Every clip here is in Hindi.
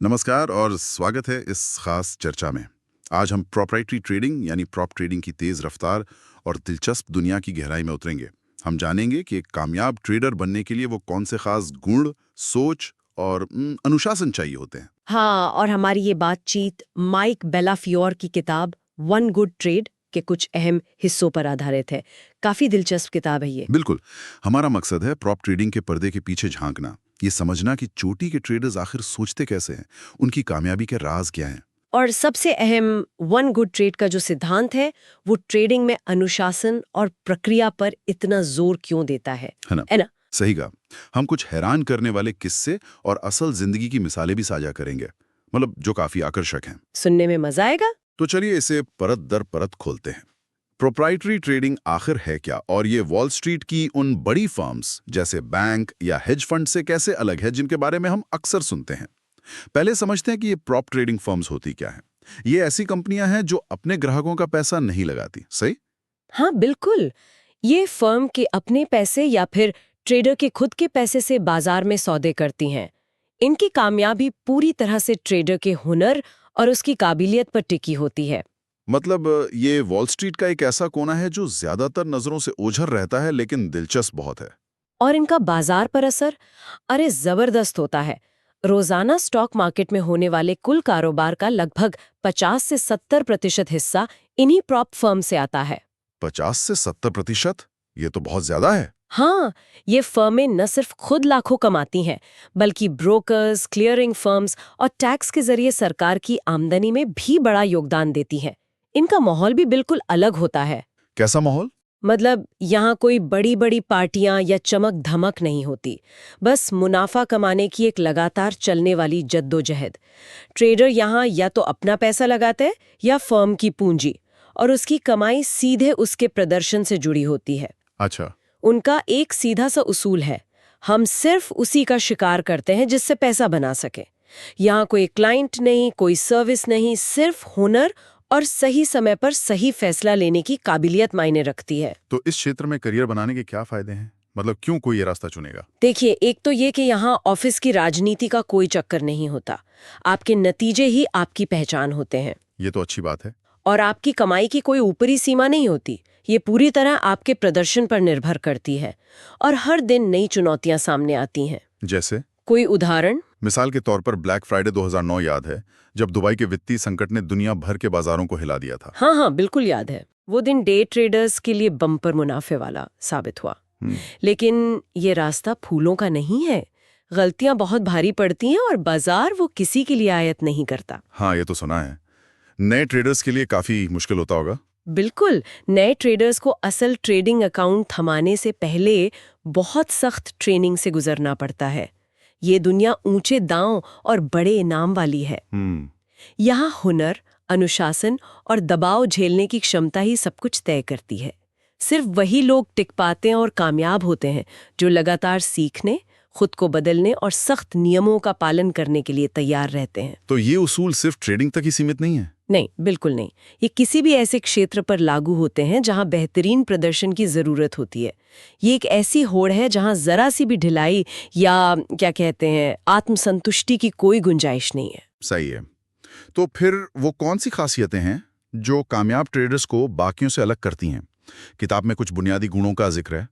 नमस्कार और स्वागत है इस खास चर्चा में। आज हम प्रोप्राइटरी ट्रेडिंग यानी प्रॉप ट्रेडिंग की तेज रफ्तार और दिलचस्प दुनिया की गहराई में उतरेंगे। हम जानेंगे कि एक कामयाब ट्रेडर बनने के लिए वो कौन से खास गुण, सोच और अनुशासन चाहिए होते हैं। हाँ, और हमारी ये बातचीत माइक बेलाफियोर की किताब वन गुड ट्रेड के कुछ अहम हिस्सों पर आधारित है। काफी दिलचस्प किताब है ये। बिल्कुल, हमारा मकसद है प्रॉप ट्रेडिंग के पर्दे के पीछे झांकना, ये समझना कि चोटी के ट्रेडर्स आखिर सोचते कैसे हैं, उनकी कामयाबी के राज क्या हैं। और सबसे अहम वन गुड ट्रेड का जो सिद्धांत है वो ट्रेडिंग में अनुशासन और प्रक्रिया पर इतना जोर क्यों देता है है ना? है ना? सही कहा। हम कुछ हैरान करने वाले किस्से और असल जिंदगी की मिसालें भी साझा करेंगे, मतलब जो काफी आकर्षक हैं। सुनने में मजा आएगा। तो चलिए इसे परत दर परत खोलते हैं। प्रोप्राइटरी ट्रेडिंग आखिर है क्या, और ये वॉल स्ट्रीट की उन बड़ी फर्म्स जैसे बैंक या हेज फंड से कैसे अलग है जिनके बारे में हम अक्सर सुनते हैं। पहले समझते हैं कि ये प्रॉप ट्रेडिंग फर्म्स होती क्या है। ये ऐसी कंपनियां हैं जो अपने ग्राहकों का पैसा नहीं लगाती, सही? हाँ बिल्कुल, ये फर्म के अपने पैसे या फिर ट्रेडर के खुद के पैसे से बाजार में सौदे करती हैं। इनकी कामयाबी पूरी तरह से ट्रेडर के हुनर और उसकी काबिलियत पर टिकी होती है। मतलब ये वॉल स्ट्रीट का एक ऐसा कोना है जो ज्यादातर नजरों से ओझल रहता है लेकिन दिलचस्प बहुत है। और इनका बाजार पर असर अरे जबरदस्त होता है। रोजाना स्टॉक मार्केट में होने वाले कुल कारोबार का लगभग 50 से 70% हिस्सा इन्हीं प्रॉप फर्म से आता है। 50 से 70%? ये तो बहुत ज्यादा है। हाँ, ये फर्में न सिर्फ खुद लाखों कमाती हैं, बल्कि ब्रोकर्स, क्लियरिंग फर्म्स और टैक्स के जरिए सरकार की आमदनी में भी बड़ा योगदान देती हैं। इनका माहौल भी बिल्कुल अलग होता है। कैसा माहौल? मतलब यहाँ कोई बड़ी बड़ी पार्टियां या चमक धमक नहीं होती, बस मुनाफा कमाने की एक लगातार चलने वाली जद्दोजहद। ट्रेडर यहाँ या तो अपना पैसा लगाते हैं या फर्म की पूंजी, और उसकी कमाई सीधे उसके प्रदर्शन से जुड़ी होती है। अच्छा। उनका एक सीधा सा उसूल है, हम सिर्फ उसी का शिकार करते हैं जिससे पैसा बना सके। यहाँ कोई क्लाइंट नहीं, कोई सर्विस नहीं, सिर्फ हुनर और सही समय पर सही फैसला लेने की काबिलियत मायने रखती है। तो इस क्षेत्र में करियर बनाने के क्या फायदे हैं? मतलब क्यों कोई ये रास्ता चुनेगा? देखिए, एक तो ये कि यहाँ ऑफिस की राजनीति का कोई चक्कर नहीं होता। आपके नतीजे ही आपकी पहचान होते हैं। ये तो अच्छी बात है। और आपकी कमाई की कोई ऊपरी सीमा नहीं होती, ये पूरी तरह आपके प्रदर्शन पर निर्भर करती है। और हर दिन नई चुनौतियां सामने आती हैं। जैसे? कोई उदाहरण? मिसाल के तौर पर ब्लैक फ्राइडे 2009 याद है, जब दुबई के वित्तीय संकट ने दुनिया भर के बाजारों को हिला दिया था। हाँ हाँ, बिल्कुल याद है। वो दिन डे ट्रेडर्स के लिए बम्पर मुनाफे वाला साबित हुआ। लेकिन ये रास्ता फूलों का नहीं है। गलतियां बहुत भारी पड़ती हैं और बाजार वो किसी के लिए आयत नहीं करता। हाँ, ये तो सुना है। नए ट्रेडर्स के लिए काफी मुश्किल होता होगा। बिल्कुल, नए ट्रेडर्स को असल ट्रेडिंग अकाउंट थमाने से पहले बहुत सख्त ट्रेनिंग से गुजरना पड़ता है। ये दुनिया ऊंचे दांव और बड़े इनाम वाली है। यहाँ हुनर, अनुशासन और दबाव झेलने की क्षमता ही सब कुछ तय करती है। सिर्फ वही लोग टिक पाते हैं और कामयाब होते हैं जो लगातार सीखने, खुद को बदलने और सख्त नियमों का पालन करने के लिए तैयार रहते हैं। तो ये उसूल सिर्फ ट्रेडिंग तक ही सीमित नहीं है? नहीं, बिल्कुल नहीं। ये किसी भी ऐसे क्षेत्र पर लागू होते हैं जहां बेहतरीन प्रदर्शन की जरूरत होती है। ये एक ऐसी होड़ है जहां जरा सी भी ढिलाई या क्या कहते हैं आत्मसंतुष्टि की कोई गुंजाइश नहीं है। सही है। तो फिर वो कौन सी खासियतें हैं जो कामयाब ट्रेडर्स को बाकियों से अलग करती हैं? किताब में कुछ बुनियादी गुणों का जिक्र है।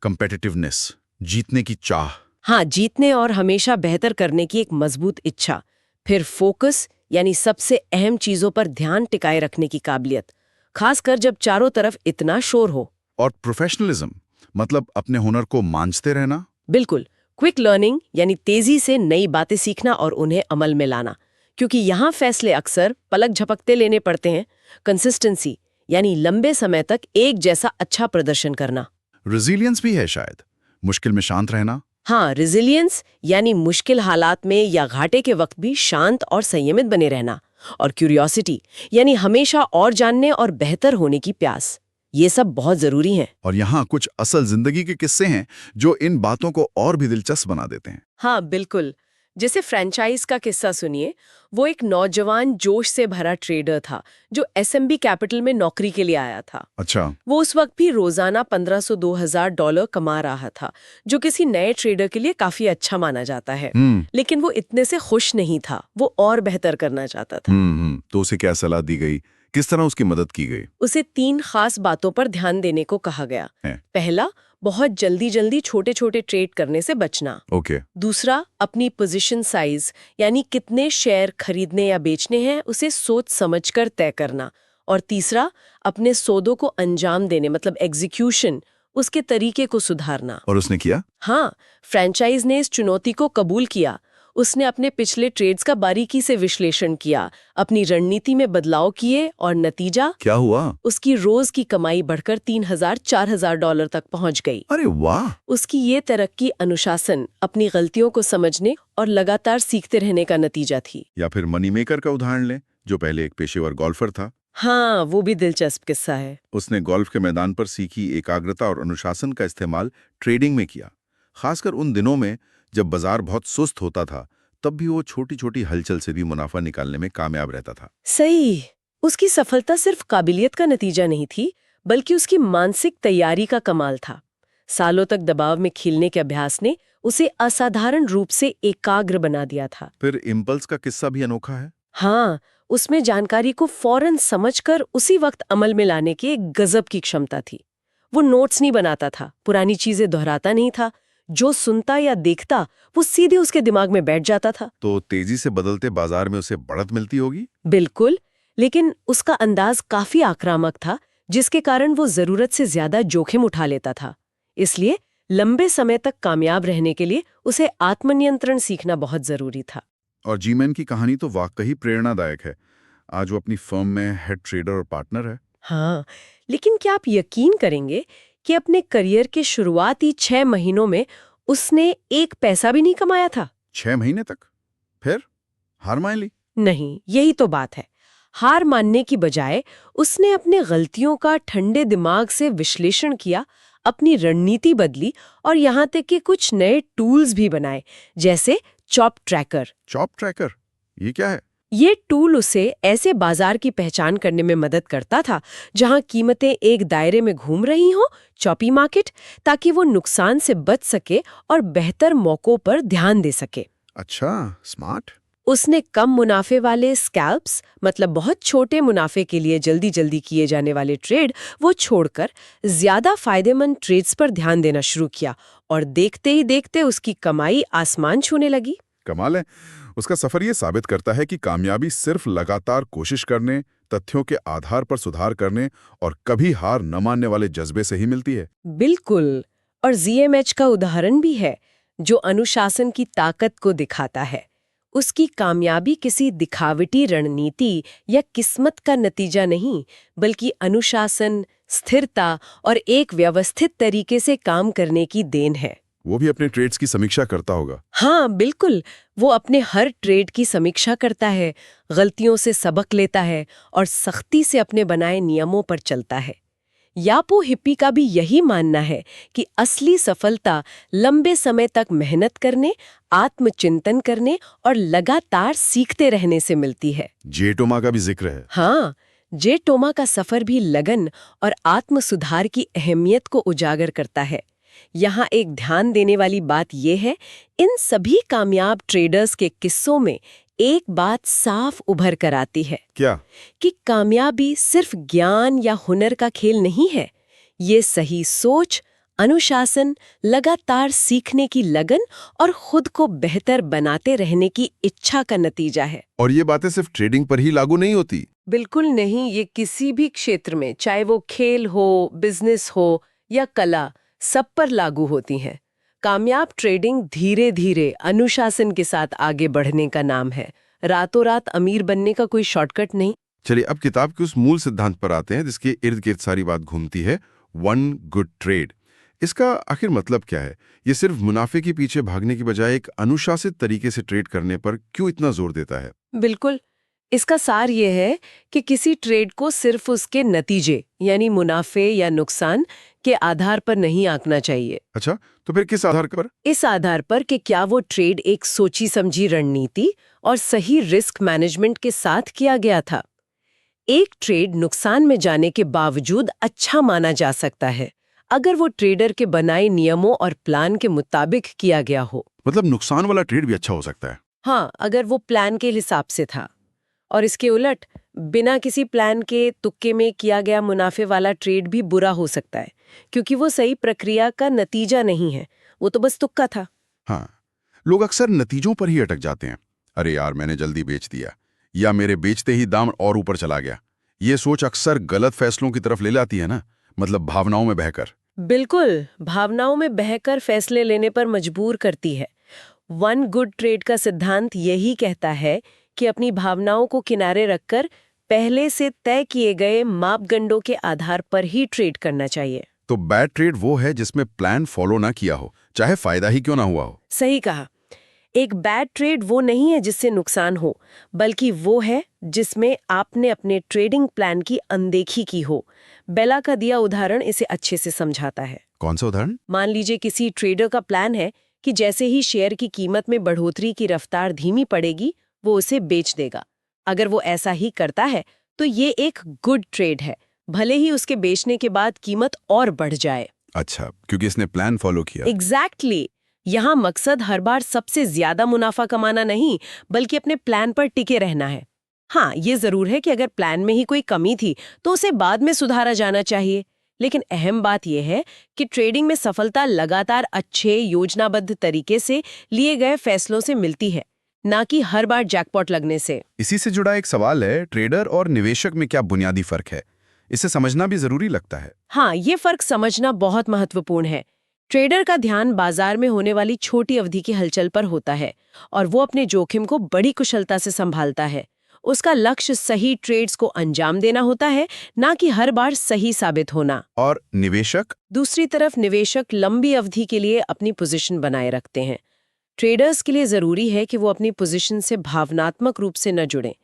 कंपेटिटिवनेस, जीतने की चाह। हाँ, जीतने और हमेशा बेहतर करने की एक मजबूत इच्छा। फिर फोकस, यानी सबसे अहम चीजों पर ध्यान टिकाए रखने की काबिलियत, खासकर जब चारों तरफ इतना शोर हो। और प्रोफेशनलिज्म, मतलब अपने हुनर को मांझते रहना। बिल्कुल, क्विक लर्निंग, यानी तेजी से नई बातें सीखना और उन्हें अमल में लाना, क्योंकि यहाँ फैसले अक्सर पलक झपकते लेने पड़ते हैं। कंसिस्टेंसी, यानी लंबे समय तक एक जैसा अच्छा प्रदर्शन करना। रेजिलियंस भी है शायद, मुश्किल में शांत रहना। हाँ, रेजिलियंस यानी मुश्किल हालात में या घाटे के वक्त भी शांत और संयमित बने रहना। और क्यूरियोसिटी, यानी हमेशा और जानने और बेहतर होने की प्यास। ये सब बहुत जरूरी हैं। और यहाँ कुछ असल जिंदगी के किस्से हैं जो इन बातों को और भी दिलचस्प बना देते हैं। हाँ बिल्कुल, जैसे फ्रेंचाइज का किस्सा सुनिए। वो एक नौजवान जोश से भरा ट्रेडर था जो एसएमबी कैपिटल में नौकरी के लिए आया था। अच्छा। वो उस वक्त भी रोजाना $1500-2000 कमा रहा था, जो किसी नए ट्रेडर के लिए काफी अच्छा माना जाता है। लेकिन वो इतने से खुश नहीं था, वो और बेहतर करना चाहता था। तो उसे क्या सलाह दी गई, किस तरह उसकी मदद की गई? उसे 3 खास बातों पर ध्यान देने को कहा गया। है। पहला, बहुत जल्दी छोटे छोटे ट्रेड करने से बचना। ओके। दूसरा, अपनी पोजीशन साइज यानी कितने शेयर खरीदने या बेचने हैं उसे सोच समझकर तय करना। और तीसरा, अपने सौदों को अंजाम देने मतलब एग्जीक्यूशन, उसके तरीके को सुधारना। और उसने किया? हाँ, फ्रेंचाइज ने इस चुनौती को कबूल किया। उसने अपने पिछले ट्रेड्स का बारीकी से विश्लेषण किया, अपनी रणनीति में बदलाव किए और नतीजा क्या हुआ? उसकी रोज की कमाई बढ़कर $3000-4000 तक पहुंच गई। अरे वाह! उसकी ये तरक्की अनुशासन, अपनी गलतियों को समझने और लगातार सीखते रहने का नतीजा थी। या फिर मनी मेकर का उदाहरण लें, जो पहले एक पेशेवर गोल्फर था। हाँ, वो भी दिलचस्प किस्सा है। उसने गोल्फ के मैदान पर सीखी एकाग्रता और अनुशासन का इस्तेमाल ट्रेडिंग में किया। खासकर उन दिनों में जब बाजार बहुत सुस्त होता था, तब भी वो छोटी छोटी हलचल से भी मुनाफा निकालने में कामयाब रहता था। सही। उसकी सफलता सिर्फ काबिलियत का नतीजा नहीं थी, बल्कि उसकी मानसिक तैयारी का कमाल था। सालों तक दबाव में खिलने के अभ्यास ने उसे असाधारण रूप से एकाग्र बना दिया था। फिर इम्पल्स का किस्सा भी अनोखा है। हाँ, उसमें जानकारी को फौरन समझकर उसी वक्त अमल में लाने की एक गजब की क्षमता थी। वो नोट्स नहीं बनाता था, पुरानी चीजें दोहराता नहीं था। जो सुनता या देखता वो सीधे उसके दिमाग में बैठ जाता था। तो तेजी से बदलते बाजार में उसे बढ़त मिलती होगी। बिल्कुल, लेकिन उसका अंदाज काफी आक्रामक था, जिसके कारण वो जरूरत से ज्यादा जोखिम उठा लेता था। इसलिए लंबे समय तक कामयाब रहने के लिए उसे आत्मनियंत्रण सीखना बहुत जरूरी था। और जीमैन की कहानी तो वाकई प्रेरणादायक है। आज वो अपनी फर्म में हेड ट्रेडर और पार्टनर है। हाँ, लेकिन क्या आप यकीन करेंगे कि अपने करियर के शुरुआती 6 महीनों में उसने एक पैसा भी नहीं कमाया था। 6 महीने तक? फिर हार मान ली? नहीं, यही तो बात है। हार मानने की बजाय उसने अपने गलतियों का ठंडे दिमाग से विश्लेषण किया, अपनी रणनीति बदली और यहाँ तक कि कुछ नए टूल्स भी बनाए, जैसे चॉप ट्रैकर। Chop tracker? ये क्या है? ये टूल उसे ऐसे बाजार की पहचान करने में मदद करता था जहां कीमतें एक दायरे में घूम रही हों, चॉपी मार्केट, ताकि वो नुकसान से बच सके और बेहतर मौकों पर ध्यान दे सके। अच्छा, स्मार्ट। उसने कम मुनाफे वाले स्कैल्प्स मतलब बहुत छोटे मुनाफे के लिए जल्दी जल्दी किए जाने वाले ट्रेड वो छोड़कर ज्यादा फायदेमंद ट्रेड्स पर ध्यान देना शुरू किया और देखते ही देखते उसकी कमाई आसमान छूने लगी। कमाल है। उसका सफर ये साबित करता है कि कामयाबी सिर्फ लगातार कोशिश करने, तथ्यों के आधार पर सुधार करने और कभी हार न मानने वाले जज्बे से ही मिलती है। बिल्कुल। और जीएमएच का उदाहरण भी है, जो अनुशासन की ताकत को दिखाता है। उसकी कामयाबी किसी दिखावटी रणनीति या किस्मत का नतीजा नहीं, बल्कि अनुशासन, स्थिरता और एक व्यवस्थित तरीके से काम करने की देन है। वो भी अपने ट्रेड्स की समीक्षा करता होगा। हाँ, बिल्कुल। वो अपने हर ट्रेड की समीक्षा करता है, गलतियों से सबक लेता है और सख्ती से अपने बनाए नियमों पर चलता है। यापो हिप्पी का भी यही मानना है कि असली सफलता लंबे समय तक मेहनत करने, आत्मचिंतन करने और लगातार सीखते रहने से मिलती है। जे टोमा का भी जिक्र है। हाँ, जे टोमा का सफर भी लगन और आत्म सुधार की अहमियत को उजागर करता है। यहाँ एक ध्यान देने वाली बात यह है, इन सभी कामयाब ट्रेडर्स के किस्सों में एक बात साफ उभर कर आती है। क्या? कि कामयाबी सिर्फ ज्ञान या हुनर का खेल नहीं है। ये सही सोच, अनुशासन, लगातार सीखने की लगन और खुद को बेहतर बनाते रहने की इच्छा का नतीजा है। और ये बातें सिर्फ ट्रेडिंग पर ही लागू नहीं होती। बिल्कुल नहीं, ये किसी भी क्षेत्र में, चाहे वो खेल हो, बिजनेस हो या कला, सब पर लागू होती हैं। कामयाब ट्रेडिंग धीरे धीरे अनुशासन के साथ आगे बढ़ने का नाम है, रातों रात अमीर बनने का कोई शॉर्टकट नहीं। चलिए अब किताब के उस मूल सिद्धांत पर आते हैं जिसके इर्द गिर्द सारी बात घूमती है, वन गुड ट्रेड। इसका आखिर मतलब क्या है? ये सिर्फ मुनाफे के पीछे भागने की बजाय एक अनुशासित तरीके से ट्रेड करने पर क्यों इतना जोर देता है? बिल्कुल, इसका सार ये है कि किसी ट्रेड को सिर्फ उसके नतीजे यानी मुनाफे या नुकसान के आधार पर नहीं आंकना चाहिए। अच्छा, तो फिर किस आधार पर? इस आधार पर कि क्या वो ट्रेड एक सोची समझी रणनीति और सही रिस्क मैनेजमेंट के साथ किया गया था। एक ट्रेड नुकसान में जाने के बावजूद अच्छा माना जा सकता है अगर वो ट्रेडर के बनाए नियमों और प्लान के मुताबिक किया गया हो। मतलब नुकसान वाला ट्रेड भी अच्छा हो सकता है। हाँ, अगर वो प्लान के हिसाब से था। और इसके उलट बिना किसी प्लान के तुक्के में किया गया मुनाफे वाला ट्रेड भी बुरा हो सकता है, क्योंकि वो सही प्रक्रिया का नतीजा नहीं है, वो तो बस तुक्का था। हाँ, लोग अक्सर नतीजों पर ही अटक जाते हैं। अरे यार, मैंने जल्दी बेच दिया, या मेरे बेचते ही दाम और ऊपर चला गया। ये सोच अक्सर गलत फैसलों की तरफ ले जाती है ना, मतलब भावनाओं में बहकर। बिल्कुल, भावनाओं में बहकर फैसले लेने पर मजबूर करती है। वन गुड ट्रेड का सिद्धांत यही कहता है कि अपनी भावनाओं को किनारे रखकर पहले से तय किए गए मापदंडों के आधार पर ही ट्रेड करना चाहिए। तो बैड ट्रेड वो है जिसमें प्लान फॉलो ना किया हो, चाहे फायदा ही क्यों ना हुआ हो। सही कहा। एक बैड ट्रेड वो नहीं है जिससे नुकसान हो, बल्कि वो है जिसमें आपने अपने ट्रेडिंग प्लान की अनदेखी की हो। बेला का दिया उदाहरण इसे अच्छे से समझाता है। कौन सा उदाहरण? मान लीजिए किसी ट्रेडर का प्लान है कि जैसे ही शेयर की कीमत में बढ़ोतरी की रफ्तार धीमी पड़ेगी, वो उसे बेच देगा। अगर वो ऐसा ही करता है तो ये एक गुड ट्रेड है, भले ही उसके बेचने के बाद कीमत और बढ़ जाए। अच्छा, क्योंकि इसने प्लान फॉलो किया। एग्जैक्टली। यहाँ मकसद हर बार सबसे ज्यादा मुनाफा कमाना नहीं, बल्कि अपने प्लान पर टिके रहना है। हाँ, ये जरूर है कि अगर प्लान में ही कोई कमी थी तो उसे बाद में सुधारा जाना चाहिए, लेकिन अहम बात यह है कि ट्रेडिंग में सफलता लगातार अच्छे योजनाबद्ध तरीके से लिए गए फैसलों से मिलती है, ना कि हर बार जैकपॉट लगने से। इसी से जुड़ा एक सवाल है, ट्रेडर और निवेशक में क्या बुनियादी फर्क है? इसे समझना भी जरूरी लगता है। हाँ, ये फर्क समझना बहुत महत्वपूर्ण है। ट्रेडर का ध्यान बाजार में होने वाली छोटी अवधि की हलचल पर होता है और वो अपने जोखिम को बड़ी कुशलता से संभालता है। उसका लक्ष्य सही ट्रेड्स को अंजाम देना होता है, ना कि हर बार सही साबित होना। और निवेशक? दूसरी तरफ निवेशक लंबी अवधि के लिए अपनी पोजीशन बनाए रखते हैं। ट्रेडर्स के लिए जरूरी है कि वो अपनी पोजीशन से भावनात्मक रूप से न जुड़ें।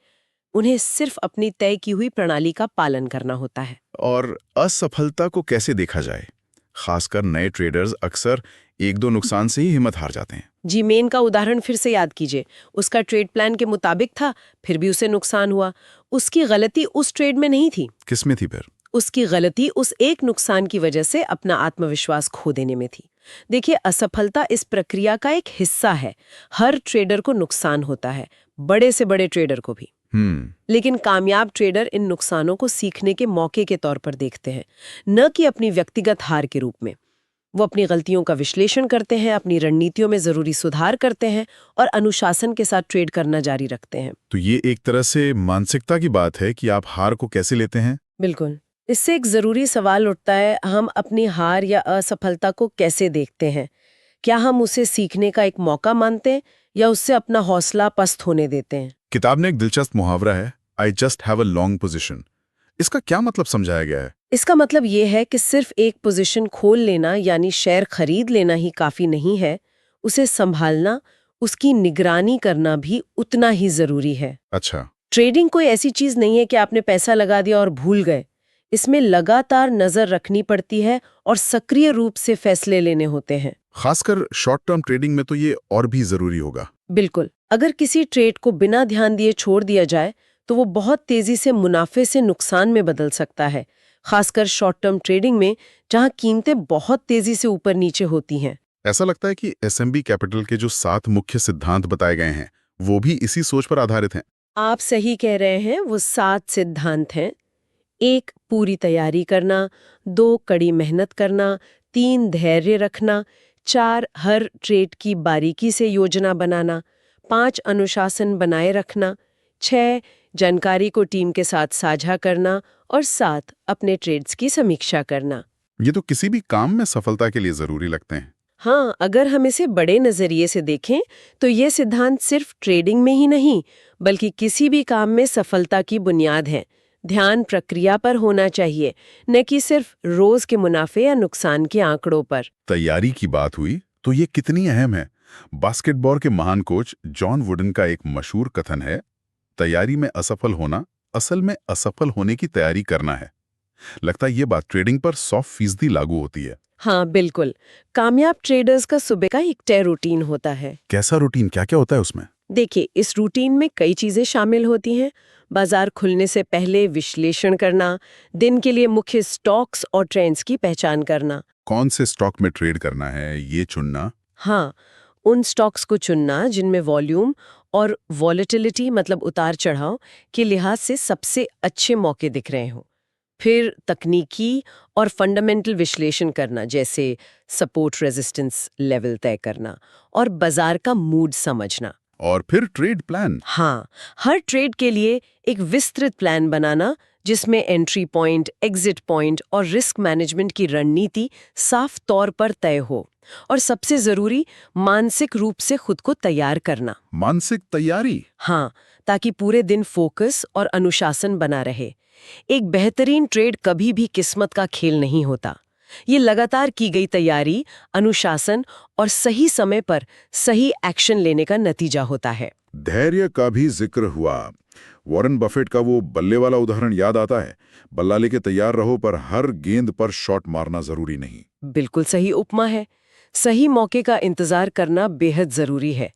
उन्हें सिर्फ अपनी तय की हुई प्रणाली का पालन करना होता है। और असफलता को कैसे देखा जाए? खासकर नए ट्रेडर्स अक्सर एक दो नुकसान से ही हिम्मत हार जाते हैं। जी, मेन का उदाहरण फिर से याद कीजिए। उसका ट्रेड प्लान के मुताबिक था, फिर भी उसे नुकसान हुआ। उसकी गलती उस ट्रेड में नहीं थी। किसमें थी फिर? उसकी गलती उस एक नुकसान की वजह से अपना आत्मविश्वास खो देने में थी। देखिए, असफलता इस प्रक्रिया का एक हिस्सा है। हर ट्रेडर को नुकसान होता है, बड़े से बड़े ट्रेडर को भी। लेकिन कामयाब ट्रेडर इन नुकसानों को सीखने के मौके के तौर पर देखते हैं, न कि अपनी व्यक्तिगत हार के रूप में। वो अपनी गलतियों का विश्लेषण करते हैं, अपनी रणनीतियों में जरूरी सुधार करते हैं और अनुशासन के साथ ट्रेड करना जारी रखते हैं। तो ये एक तरह से मानसिकता की बात है कि आप हार को कैसे लेते हैं। बिल्कुल। इससे एक जरूरी सवाल उठता है, हम अपनी हार या असफलता को कैसे देखते हैं? क्या हम उसे सीखने का एक मौका मानते हैं या उससे अपना हौसला पस्त होने देते हैं? किताब में एक दिलचस्प मुहावरा है, I just have a long position. इसका क्या मतलब समझाया गया है? इसका मतलब ये है कि सिर्फ एक पोजीशन खोल लेना यानी शेयर खरीद लेना ही काफी नहीं है। उसे संभालना, उसकी निगरानी करना भी उतना ही जरूरी है। अच्छा। ट्रेडिंग कोई ऐसी चीज नहीं है कि आपने पैसा लगा दिया और भूल गए। इसमें लगातार नजर रखनी पड़ती है और सक्रिय रूप से फैसले लेने होते हैं। खासकर शॉर्ट टर्म ट्रेडिंग में तो ये और भी जरूरी होगा। बिल्कुल। अगर किसी ट्रेड को बिना ध्यान दिए छोड़ दिया जाए तो वो बहुत तेजी से मुनाफे से नुकसान में बदल सकता है, खासकर शॉर्ट टर्म ट्रेडिंग में जहां कीमतें बहुत तेजी से ऊपर नीचे होती हैं। ऐसा लगता है कि एसएमबी कैपिटल के जो 7 मुख्य सिद्धांत बताए गए हैं वो भी इसी सोच पर आधारित हैं। आप सही कह रहे हैं, वो 7 सिद्धांत हैं। 1. पूरी तैयारी करना। 2. कड़ी मेहनत करना। 3. धैर्य रखना। 4. हर ट्रेड की बारीकी से योजना बनाना। 5. अनुशासन बनाए रखना। 6. जानकारी को टीम के साथ साझा करना। और 7. अपने ट्रेड्स की समीक्षा करना। ये तो किसी भी काम में सफलता के लिए जरूरी लगते हैं। हाँ, अगर हम इसे बड़े नजरिए से देखें तो ये सिद्धांत सिर्फ ट्रेडिंग में ही नहीं, बल्कि किसी भी काम में सफलता की बुनियाद है। ध्यान प्रक्रिया पर होना चाहिए, न कि सिर्फ रोज के मुनाफे या नुकसान के आंकड़ों पर। तैयारी की बात हुई तो ये कितनी अहम है। बास्केटबॉल के महान कोच जॉन वुडन का एक मशहूर कथन है, तैयारी में असफल होना असल में असफल होने की तैयारी करना है। लगता है ये बात ट्रेडिंग पर 100% लागू होती है। हाँ बिल्कुल। कामयाब ट्रेडर्स का सुबह का एक तय रूटीन होता है। कैसा रूटीन, क्या क्या होता है उसमें? देखिए, इस रूटीन में कई चीजें शामिल होती हैं। बाजार खुलने से पहले विश्लेषण करना, दिन के लिए मुख्य स्टॉक्स और ट्रेंड्स की पहचान करना। कौन से स्टॉक में ट्रेड करना है ये चुनना। हाँ, उन स्टॉक्स को चुनना जिनमें वॉल्यूम और वॉलेटिलिटी मतलब उतार चढ़ाव के लिहाज से सबसे अच्छे मौके दिख रहे हों। फिर तकनीकी और फंडामेंटल विश्लेषण करना, जैसे सपोर्ट रेजिस्टेंस लेवल तय करना और बाजार का मूड समझना। और फिर ट्रेड प्लान। हाँ, हर ट्रेड के लिए एक विस्तृत प्लान बनाना जिसमें एंट्री पॉइंट, एग्जिट पॉइंट और रिस्क मैनेजमेंट की रणनीति साफ तौर पर तय हो। और सबसे जरूरी, मानसिक रूप से खुद को तैयार करना। मानसिक तैयारी। हाँ, ताकि पूरे दिन फोकस और अनुशासन बना रहे। एक बेहतरीन ट्रेड कभी भी किस्मत का खेल नहीं होता। ये लगातार की गई तैयारी, अनुशासन और सही समय पर सही एक्शन लेने का नतीजा होता है। धैर्य का भी जिक्र हुआ। वॉरेन बफेट का वो बल्ले वाला उदाहरण याद आता है। बल्ला लेके तैयार रहो, पर हर गेंद पर शॉट मारना जरूरी नहीं। बिल्कुल सही उपमा है। सही मौके का इंतजार करना बेहद जरूरी है।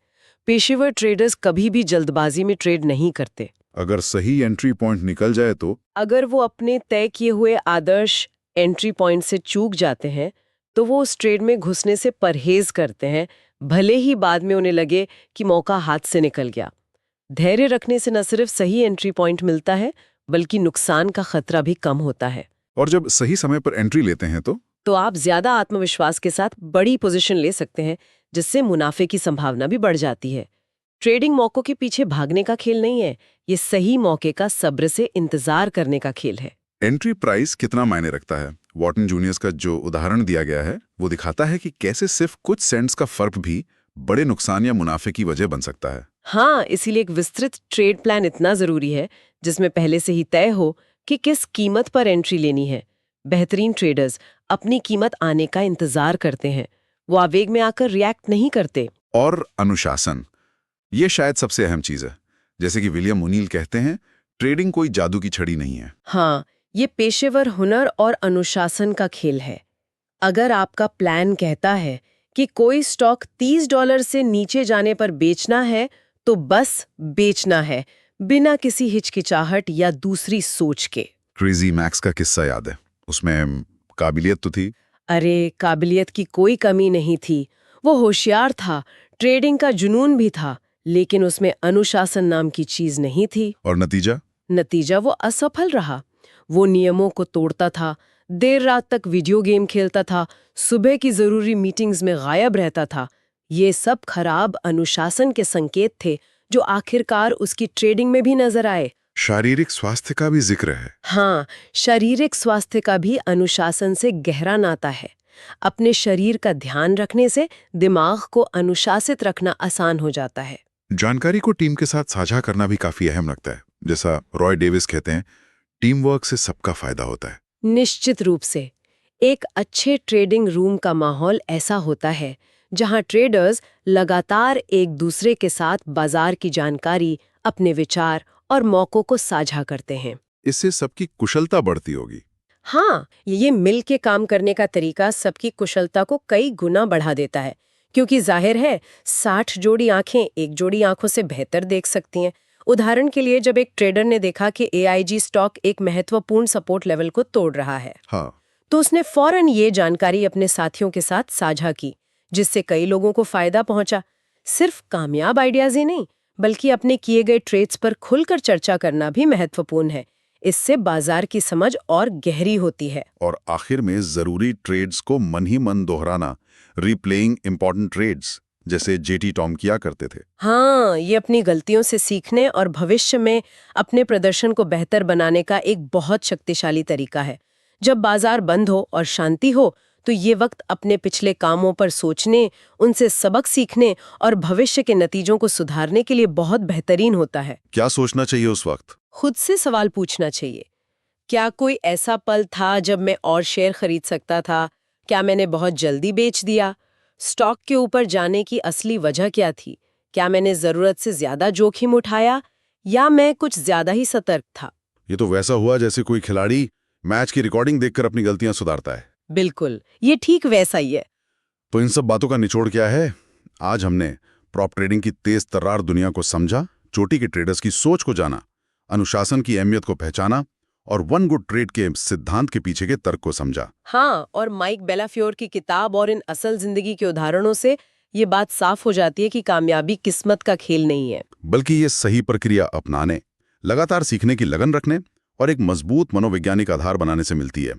पेशेवर ट्रेडर्स कभी भी जल्दबाजी में ट्रेड नहीं करते। अगर सही एंट्री पॉइंट निकल जाए तो? अगर वो अपने तय किए हुए आदर्श एंट्री पॉइंट से चूक जाते हैं तो वो उस ट्रेड में घुसने से परहेज करते हैं, भले ही बाद में उन्हें लगे कि मौका हाथ से निकल गया। धैर्य रखने से न सिर्फ सही एंट्री पॉइंट मिलता है, बल्कि नुकसान का खतरा भी कम होता है। और जब सही समय पर एंट्री लेते हैं तो आप ज्यादा आत्मविश्वास के साथ बड़ी पोजीशन ले सकते हैं, जिससे मुनाफे की संभावना भी बढ़ जाती है। ट्रेडिंग मौकों के पीछे भागने का खेल नहीं है, ये सही मौके का सब्र से इंतजार करने का खेल है। एंट्री प्राइस कितना मायने रखता है? वॉर्टन जूनियर्स का जो उदाहरण दिया गया है वो दिखाता है कि कैसे सिर्फ कुछ सेंट्स का फर्क भी बड़े नुकसान या मुनाफे की वजह बन सकता है। हाँ, इसीलिए एक विस्तृत ट्रेड प्लान इतना जरूरी है, जिसमें पहले से ही तय हो कि किस कीमत पर एंट्री लेनी है। बेहतरीन ट्रेडर्स अपनी कीमत आने का इंतजार करते हैं, वो आवेग में आकर रिएक्ट नहीं करते। और अनुशासन, ये शायद सबसे अहम चीज है। जैसे कि विलियम मुनील कहते हैं, ट्रेडिंग कोई जादू की छड़ी नहीं है। हाँ, ये पेशेवर हुनर और अनुशासन का खेल है। अगर आपका प्लान कहता है कि कोई स्टॉक $30 से नीचे जाने पर बेचना है, तो बस बेचना है, बिना किसी हिचकिचाहट या दूसरी सोच के। क्रेजी मैक्स का किस्सा याद है, उसमें काबिलियत तो थी। अरे, काबिलियत की कोई कमी नहीं थी। वो होशियार था, ट्रेडिंग का जुनून भी था, लेकिन उसमें अनुशासन नाम की चीज नहीं थी। और नतीजा वो असफल रहा। वो नियमों को तोड़ता था, देर रात तक वीडियो गेम खेलता था, सुबह की जरूरी मीटिंग्स में गायब रहता था। ये सब खराब अनुशासन के संकेत थे, जो आखिरकार उसकी ट्रेडिंग में भी नजर आए। शारीरिक स्वास्थ्य का भी जिक्र है। हाँ, शारीरिक स्वास्थ्य का भी अनुशासन से गहरा नाता है। अपने शरीर का ध्यान रखने से दिमाग को अनुशासित रखना आसान हो जाता है। जानकारी को टीम के साथ साझा करना भी काफी अहम लगता है। जैसा रॉय डेविस कहते हैं, टीम वर्क से सबका फायदा होता है। निश्चित रूप से। एक अच्छे ट्रेडिंग रूम का माहौल ऐसा होता है जहां ट्रेडर्स लगातार एक दूसरे के साथ बाजार की जानकारी, अपने विचार और मौकों को साझा करते हैं। इससे सबकी कुशलता बढ़ती होगी। हाँ, ये मिल के काम करने का तरीका सबकी कुशलता को कई गुना बढ़ा देता है, क्योंकि जाहिर है 60 जोड़ी आंखें एक जोड़ी आंखों से बेहतर देख सकती हैं। उदाहरण के लिए, जब एक ट्रेडर ने देखा कि AIG स्टॉक एक महत्वपूर्ण सपोर्ट लेवल को तोड़ रहा है, हाँ, तो उसने फौरन ये जानकारी अपने साथियों के साथ साझा की, जिससे कई लोगों को फायदा पहुंचा। सिर्फ कामयाब आइडियाज ही नहीं, बल्कि अपने किए गए ट्रेड्स पर खुलकर चर्चा करना भी महत्वपूर्ण है। इससे बाजार की समझ और गहरी होती है। और आखिर में जरूरी ट्रेड्स को मन ही मन दोहराना, रिप्लेइंग इंपॉर्टेंट ट्रेड्स, जैसे जेटी टॉम किया करते थे। हाँ, ये अपनी गलतियों से सीखने और भविष्य में अपने प्रदर्शन को बेहतर बनाने का एक बहुत शक्तिशाली तरीका है। जब बाजार बंद हो और शांति हो, तो ये वक्त अपने पिछले कामों पर सोचने, उनसे सबक सीखने और भविष्य के नतीजों को सुधारने के लिए बहुत बेहतरीन होता है। क्या सोचना चाहिए उस वक्त? खुद से सवाल पूछना चाहिए, क्या कोई ऐसा पल था जब मैं और शेयर खरीद सकता था? क्या मैंने बहुत जल्दी बेच दिया? स्टॉक के ऊपर जाने की असली वजह क्या थी? क्या मैंने जरूरत से ज्यादा जोखिम उठाया या मैं कुछ ज्यादा ही सतर्क था? ये तो वैसा हुआ जैसे कोई खिलाड़ी मैच की रिकॉर्डिंग देखकर अपनी गलतियां सुधारता है। बिल्कुल, ये ठीक वैसा ही है। तो इन सब बातों का निचोड़ क्या है? आज हमने प्रॉप ट्रेडिंग की तेज तर्रार दुनिया को समझा, चोटी के ट्रेडर्स की सोच को जाना, अनुशासन की अहमियत को पहचाना और वन गुड ट्रेड के सिद्धांत के पीछे के तर्क को समझा। हाँ, और माइक बेलाफ्योर की किताब और इन असल जिंदगी के उदाहरणों से ये बात साफ हो जाती है कि कामयाबी किस्मत का खेल नहीं है, बल्कि ये सही प्रक्रिया अपनाने, लगातार सीखने की लगन रखने और एक मजबूत मनोवैज्ञानिक आधार बनाने से मिलती है।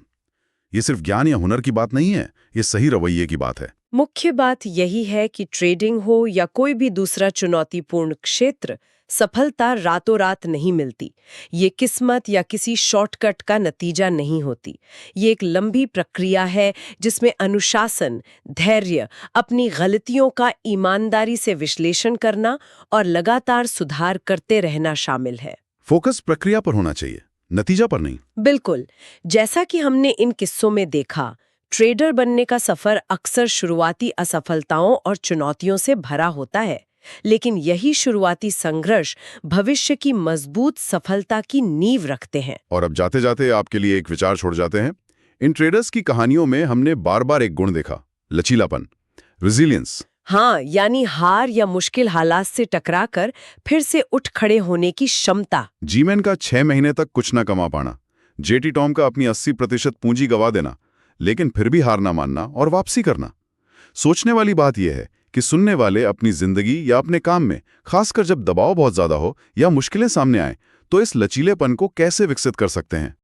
ये सिर्फ ज्ञान या हुनर की बात नहीं है, ये सही रवैये की बात है। मुख्य बात यही है कि ट्रेडिंग हो या कोई भी दूसरा चुनौतीपूर्ण क्षेत्र, सफलता रातों रात नहीं मिलती। ये किस्मत या किसी शॉर्टकट का नतीजा नहीं होती। ये एक लंबी प्रक्रिया है जिसमें अनुशासन, धैर्य, अपनी गलतियों का ईमानदारी से विश्लेषण करना और लगातार सुधार करते रहना शामिल है। फोकस प्रक्रिया पर होना चाहिए, नतीजा पर नहीं। बिल्कुल, जैसा कि हमने इन किस्सों में देखा, ट्रेडर बनने का सफर अक्सर शुरुआती असफलताओं और चुनौतियों से भरा होता है, लेकिन यही शुरुआती संघर्ष भविष्य की मजबूत सफलता की नींव रखते हैं। और अब जाते जाते आपके लिए एक विचार छोड़ जाते हैं। इन ट्रेडर्स की कहानियों में हमने बार बार एक गुण देखा, लचीलापन, रेजिलियंस। हाँ, यानी हार या मुश्किल हालात से टकराकर फिर से उठ खड़े होने की क्षमता। जीमैन का 6 महीने तक कुछ न कमा पाना, जेटी टॉम का अपनी 80% पूंजी गवा देना, लेकिन फिर भी हार ना मानना और वापसी करना। सोचने वाली बात यह है कि सुनने वाले अपनी जिंदगी या अपने काम में, खासकर जब दबाव बहुत ज्यादा हो या मुश्किलें सामने आए, तो इस लचीलेपन को कैसे विकसित कर सकते हैं।